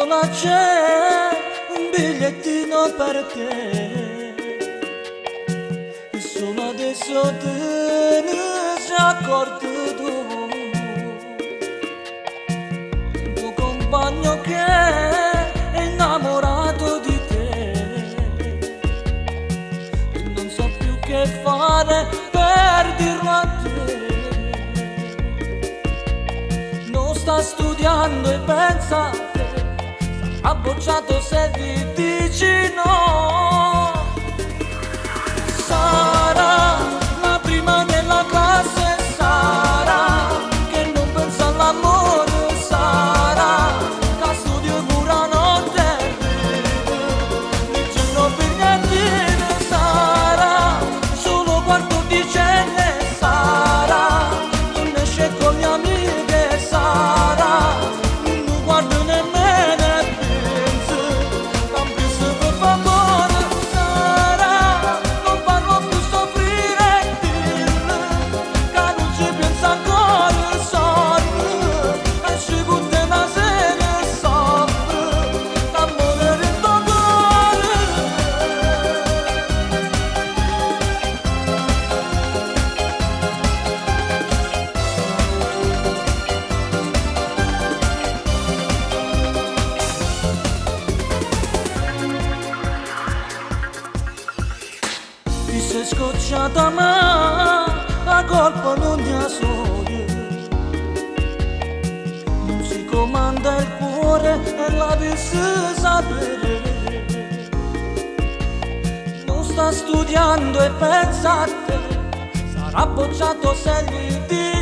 ma c'è un bigliettino per te e solo adesso te ne sei accorto tu, il tuo compagno che è innamorato di te e non sa più che fare per dirlo a te. Non sta studiando e pensa a te, sarà bocciato se gli dici no. Sarà la prima della classe, sarà che non pensa all'amore, sarà che studia pura notte, leggendo bigliettine, sarà solo quarto dicenne, sarà non esce con gli amiche, sarà non guarda nemmeno e pensa, campioso per favore, sarà non parlo più soffrire, dirle che non ci pensa ancora, soffre, e ci butta una sera e soffre, l'amore del tuo cuore. Ti sei scocciata ma la colpa non è solo, non si comanda il cuore e la vista sapere, non sta studiando e pensa a te, sarà bocciato se gli dici